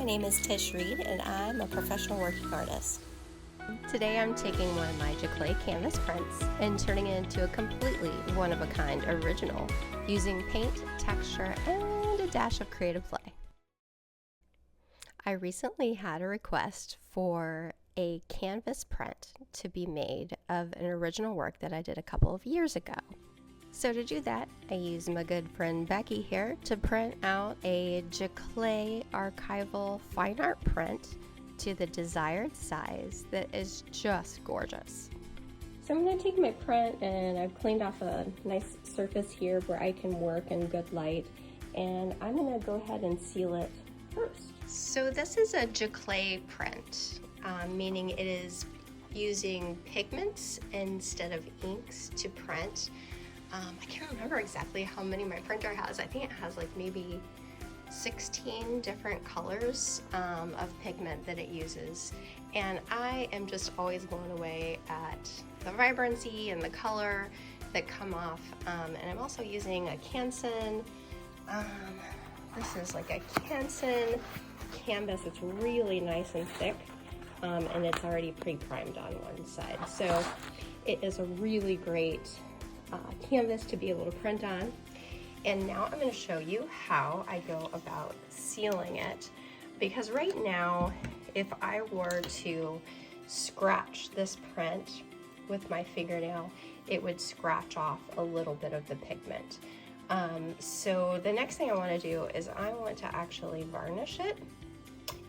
my name is Tish Reed and I'm a professional working artist. Today I'm taking one of my Giclee canvas prints and turning it into a completely one-of-a-kind original using paint, texture, and a dash of creative play. I recently had a request for a canvas print to be made of an original work that I did a couple of years ago. So to do that, I used my good friend Becky here to print out a Giclee archival fine art print to the desired size that is just gorgeous. So I'm going to take my print and I've cleaned off a nice surface here where I can work in good light, and I'm going to go ahead and seal it first. So this is a Giclee print, meaning it is using pigments instead of inks to print. I can't remember exactly how many my printer has. I think it has like maybe 16 different colors of pigment that it uses, and I am just always blown away at the vibrancy and the color that come off. And I'm also using a Canson. This is like a Canson canvas. It's really nice and thick, and it's already pre-primed on one side, so it is a really great canvas to be able to print on. And now I'm going to show you how I go about sealing it, because right now if I were to scratch this print with my fingernail, it would scratch off a little bit of the pigment. So the next thing I want to do is I want to actually varnish it.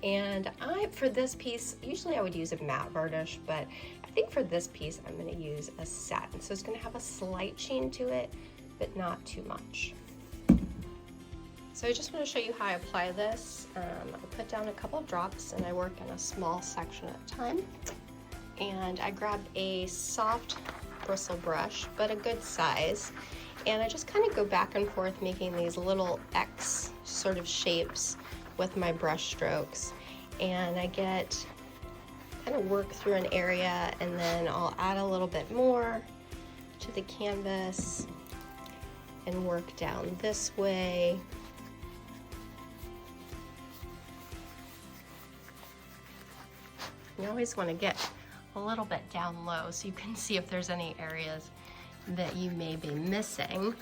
And for this piece, usually I would use a matte varnish, but I think for this piece I'm going to use a satin. So it's going to have a slight sheen to it, but not too much. So I just want to show you how I apply this. I put down a couple of drops and I work in a small section at a time. And I grab a soft bristle brush, but a good size. And I just kind of go back and forth making these little X sort of shapes with my brush strokes. And I kind of work through an area, and then I'll add a little bit more to the canvas and work down this way. You always want to get a little bit down low so you can see if there's any areas that you may be missing.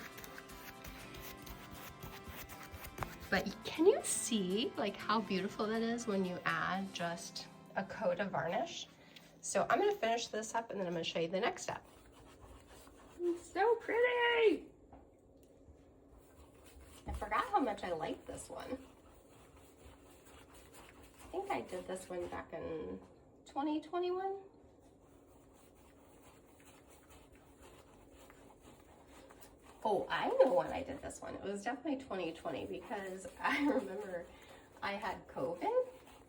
But can you see like how beautiful that is when you add just a coat of varnish? So I'm going to finish this up and then I'm going to show you the next step. It's so pretty! I forgot how much I like this one. I think I did this one back in 2021. Oh, I know when I did this one. It was definitely 2020, because I remember I had COVID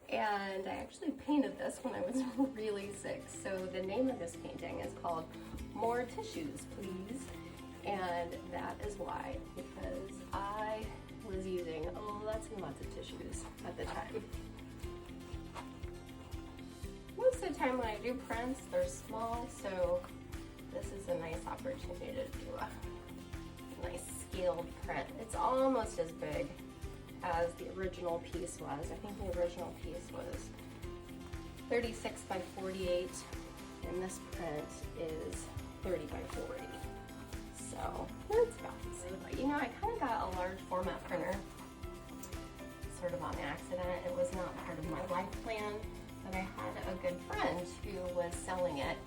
and I actually painted this when I was really sick. So the name of this painting is called More Tissues, Please. And that is why, because I was using lots and lots of tissues at the time. Most of the time when I do prints, they're small, so this is a nice opportunity to do a nice scaled print. It's almost as big as the original piece was. I think the original piece was 36 by 48, and this print is 30 by 40. So it's about the same. But you know, I kind of got a large format printer sort of on accident. It was not part of my life plan, but I had a good friend who was selling it,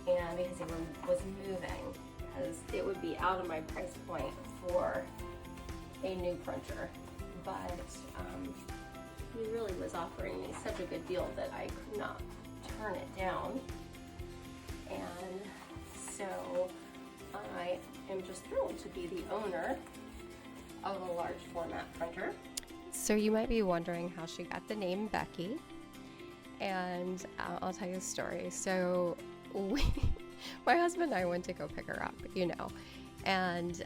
and because he was moving, because it would be out of my price point for a new printer, but he really was offering me such a good deal that I could not turn it down. And so I am just thrilled to be the owner of a large format printer. So you might be wondering how she got the name Becky, and I'll tell you a story. So my husband and I went to go pick her up, you know, and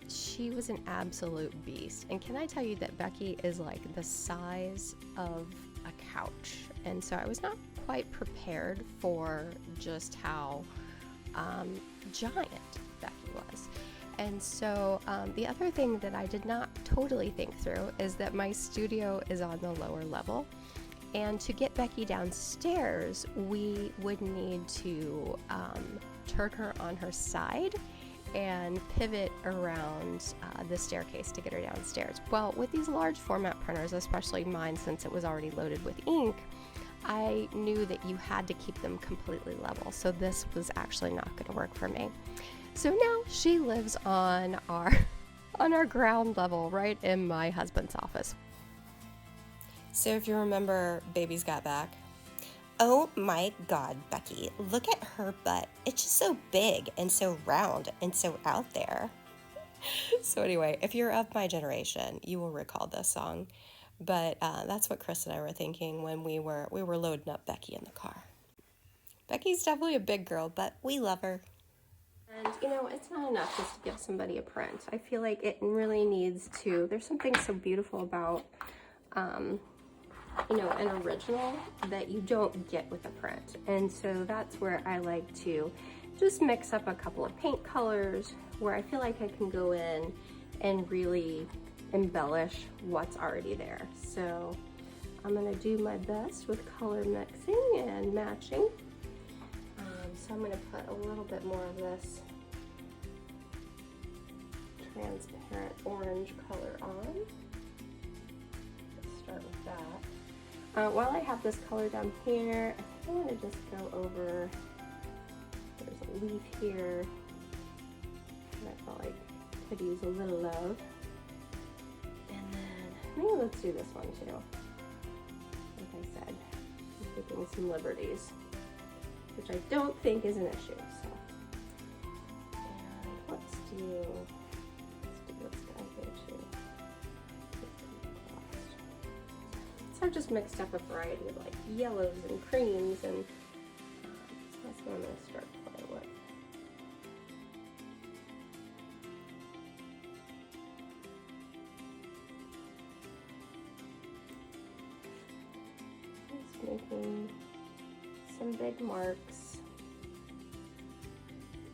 she was an absolute beast. And can I tell you that Becky is like the size of a couch, and so I was not quite prepared for just how giant Becky was. And so the other thing that I did not totally think through is that my studio is on the lower level. And to get Becky downstairs, we would need to turn her on her side and pivot around the staircase to get her downstairs. Well, with these large format printers, especially mine since it was already loaded with ink, I knew that you had to keep them completely level, so this was actually not going to work for me. So now she lives on our ground level, right in my husband's office. So if you remember Baby's Got Back, oh my God, Becky, look at her butt. It's just so big and so round and so out there. So anyway, if you're of my generation, you will recall this song. But that's what Chris and I were thinking when we were loading up Becky in the car. Becky's definitely a big girl, but we love her. And you know, it's not enough just to give somebody a print. I feel like it really needs to, there's something so beautiful about you know, an original that you don't get with a print. And so that's where I like to just mix up a couple of paint colors where I feel like I can go in and really embellish what's already there. So I'm gonna do my best with color mixing and matching. So I'm gonna put a little bit more of this transparent orange color on. Let's start with that. While I have this color down here, I want to just go over, there's a leaf here, and I felt like I could use a little love. And then, maybe let's do this one too. Like I said, I'm taking some liberties, which I don't think is an issue, so. And let's do this guy here too. So I've just mixed up a variety of like yellows and creams, and so that's what I'm going to start playing with. Just making some big marks.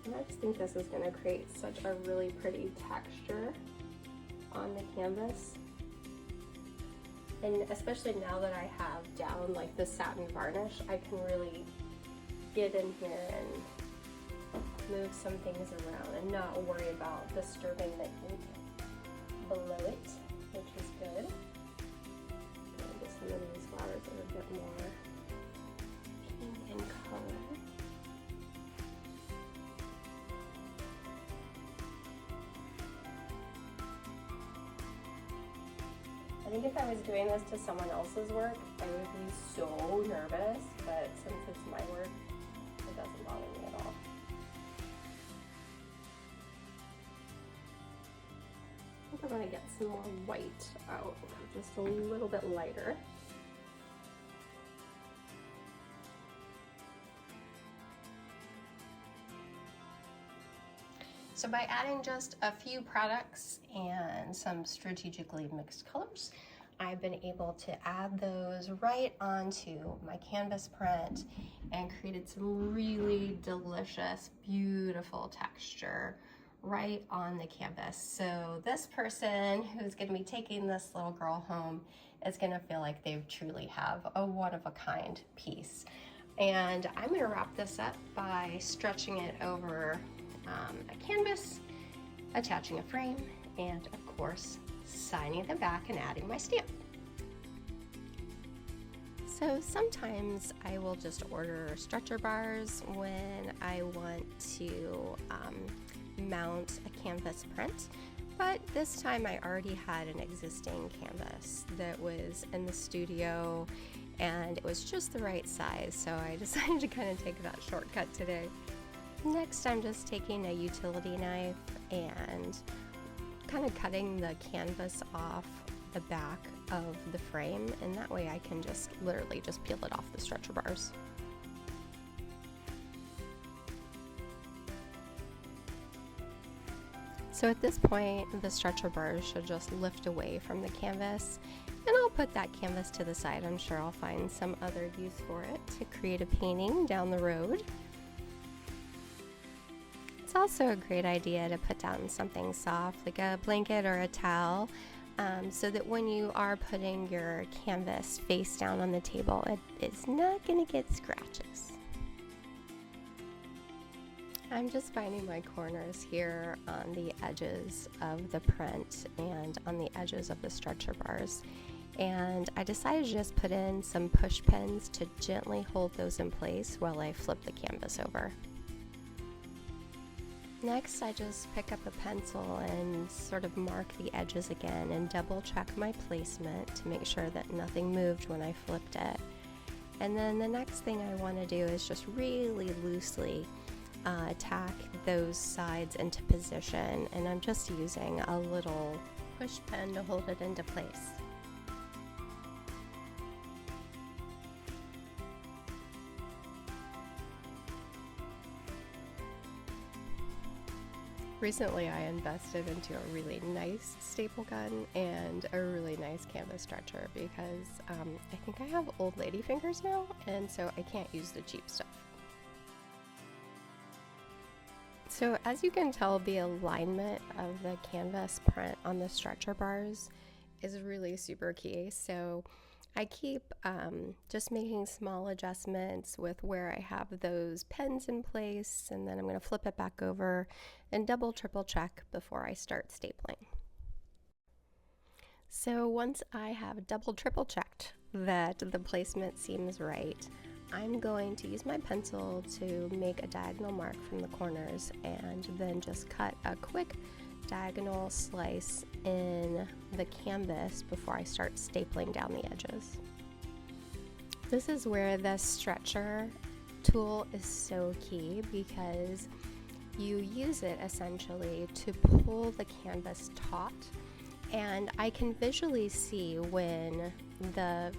And I just think this is going to create such a really pretty texture on the canvas. And especially now that I have down like the satin varnish, I can really get in here and move some things around and not worry about disturbing the ink below it, which is good. Into some of these flowers that are a bit more pink in color. I think if I was doing this to someone else's work, I would be so nervous, but since it's my work, it doesn't bother me at all. I think I'm going to get some more white out, just a little bit lighter. So by adding just a few products and some strategically mixed colors, I've been able to add those right onto my canvas print and created some really delicious, beautiful texture right on the canvas. So this person who's gonna be taking this little girl home is gonna feel like they truly have a one-of-a-kind piece. And I'm gonna wrap this up by stretching it over a canvas, attaching a frame, and of course signing the back and adding my stamp. So sometimes I will just order stretcher bars when I want to mount a canvas print, but this time I already had an existing canvas that was in the studio and it was just the right size, so I decided to kind of take that shortcut today. Next, I'm just taking a utility knife and kind of cutting the canvas off the back of the frame, and that way I can just literally just peel it off the stretcher bars. So at this point, the stretcher bars should just lift away from the canvas, and I'll put that canvas to the side. I'm sure I'll find some other use for it to create a painting down the road. It's also a great idea to put down something soft like a blanket or a towel, so that when you are putting your canvas face down on the table, it is not going to get scratches. I'm just finding my corners here on the edges of the print and on the edges of the stretcher bars. And I decided to just put in some push pins to gently hold those in place while I flip the canvas over. Next, I just pick up a pencil and sort of mark the edges again and double check my placement to make sure that nothing moved when I flipped it. And then the next thing I want to do is just really loosely tack those sides into position, and I'm just using a little push pin to hold it into place. Recently I invested into a really nice staple gun and a really nice canvas stretcher because I think I have old lady fingers now, and so I can't use the cheap stuff. So as you can tell, the alignment of the canvas print on the stretcher bars is really super key. So I keep just making small adjustments with where I have those pens in place, and then I'm going to flip it back over and double triple check before I start stapling. So once I have double triple checked that the placement seems right, I'm going to use my pencil to make a diagonal mark from the corners and then just cut a quick diagonal slice in the canvas before I start stapling down the edges. This is where the stretcher tool is so key because you use it essentially to pull the canvas taut, and I can visually see when the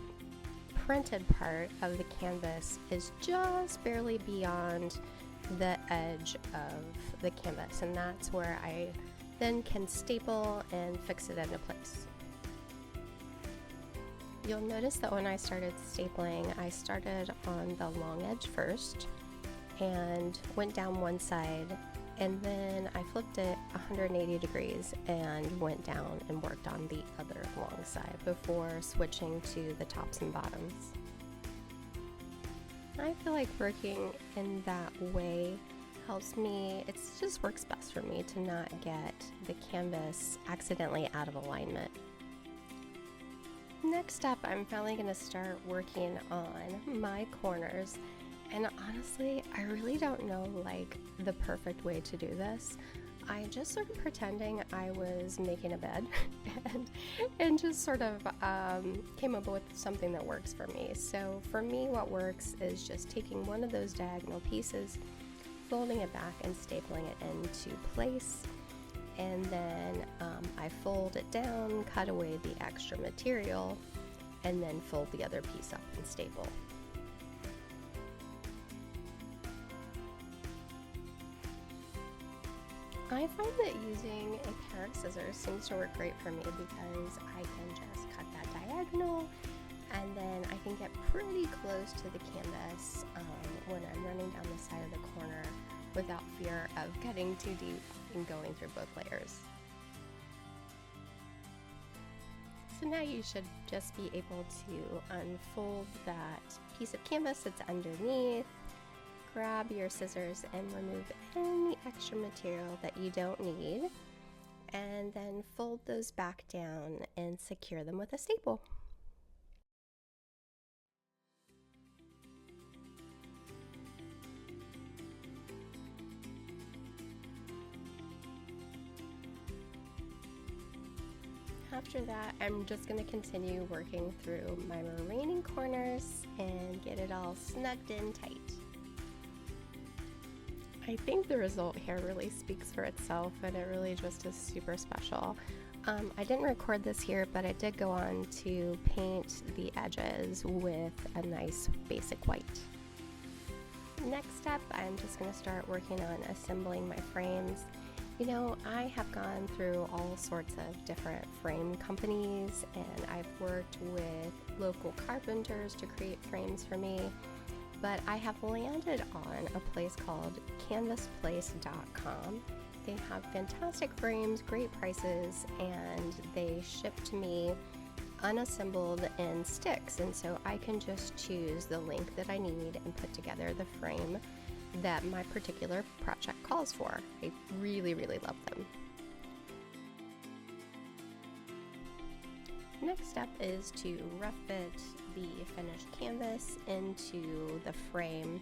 printed part of the canvas is just barely beyond the edge of the canvas, and that's where I then can staple and fix it into place. You'll notice that when I started stapling, I started on the long edge first and went down one side, and then I flipped it 180 degrees and went down and worked on the other long side before switching to the tops and bottoms. I feel like working in that way helps me, it just works best for me to not get the canvas accidentally out of alignment. Next up, I'm finally going to start working on my corners, and honestly, I really don't know like the perfect way to do this. I just started pretending I was making a bed and just sort of came up with something that works for me. So for me, what works is just taking one of those diagonal pieces, folding it back and stapling it into place, and then I fold it down, cut away the extra material, and then fold the other piece up and staple. I find that using a pair of scissors seems to work great for me because I can just cut that diagonal, and then I can get pretty close to the canvas when I'm running down the side of the corner without fear of getting too deep and going through both layers. So now you should just be able to unfold that piece of canvas that's underneath, grab your scissors and remove any extra material that you don't need, and then fold those back down and secure them with a staple. After that, I'm just going to continue working through my remaining corners and get it all snugged in tight. I think the result here really speaks for itself, and it really just is super special. I didn't record this here, but I did go on to paint the edges with a nice basic white. Next up, I'm just going to start working on assembling my frames. You know, I have gone through all sorts of different frame companies, and I've worked with local carpenters to create frames for me. but I have landed on a place called canvasplace.com. They have fantastic frames, great prices, and they ship to me unassembled in sticks, and so I can just choose the length that I need and put together the frame that my particular project calls for. I really, really love them. Next step is to rough fit the finished canvas into the frame.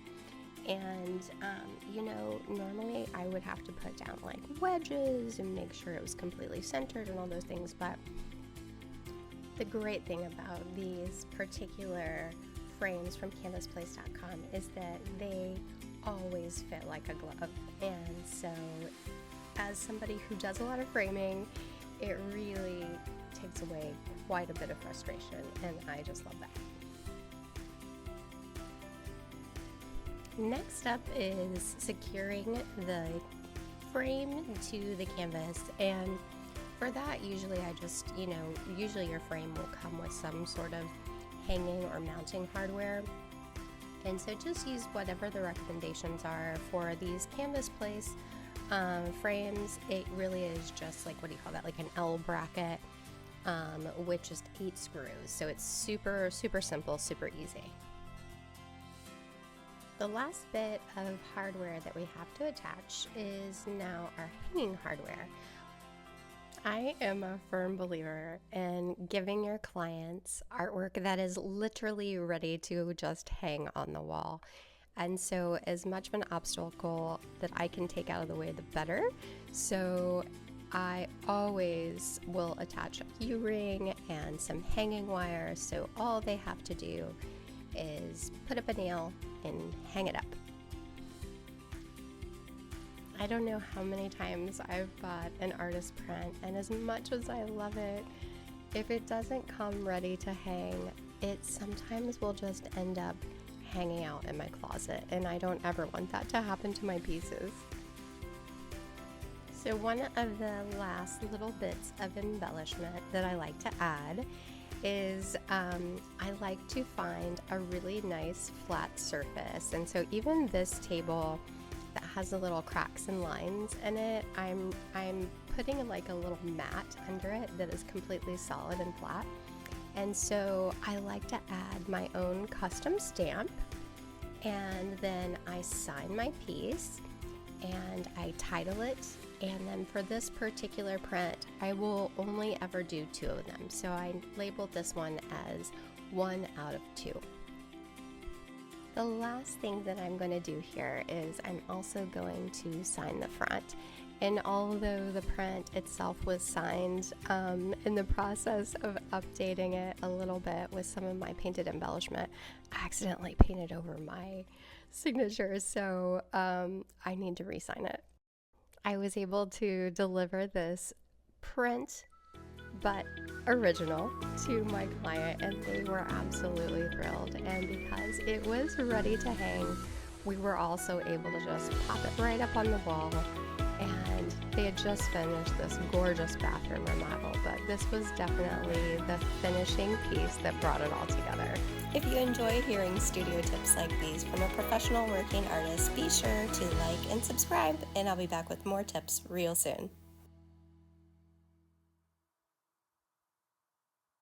And normally I would have to put down like wedges and make sure it was completely centered and all those things, but the great thing about these particular frames from canvasplace.com is that they always fit like a glove. And so as somebody who does a lot of framing, it really takes away quite a bit of frustration, and I just love that. Next up is securing the frame to the canvas, and for that usually I just, usually your frame will come with some sort of hanging or mounting hardware, and so just use whatever the recommendations are for these Canvas Place frames. It really is just like, like an L bracket with just 8 screws, so it's super, super simple, super easy. The last bit of hardware that we have to attach is now our hanging hardware. I am a firm believer in giving your clients artwork that is literally ready to just hang on the wall. And so as much of an obstacle that I can take out of the way, the better. So I always will attach a U-ring and some hanging wire, so all they have to do is put up a nail and hang it up. I don't know how many times I've bought an artist print, and as much as I love it, if it doesn't come ready to hang, it sometimes will just end up hanging out in my closet, and I don't ever want that to happen to my pieces. So one of the last little bits of embellishment that I like to add is I like to find a really nice flat surface, and so even this table that has the little cracks and lines in it, I'm putting like a little mat under it that is completely solid and flat. And so I like to add my own custom stamp, and then I sign my piece and I title it. And then for this particular print, I will only ever do 2 of them. So I labeled this one as 1 out of 2. The last thing that I'm going to do here is I'm also going to sign the front. And although the print itself was signed, in the process of updating it a little bit with some of my painted embellishment, I accidentally painted over my signature, so I need to re-sign it. I was able to deliver this print but original to my client, and they were absolutely thrilled. And because it was ready to hang, we were also able to just pop it right up on the wall. And they had just finished this gorgeous bathroom remodel, but this was definitely the finishing piece that brought it all together. If you enjoy hearing studio tips like these from a professional working artist, be sure to like and subscribe, and I'll be back with more tips real soon.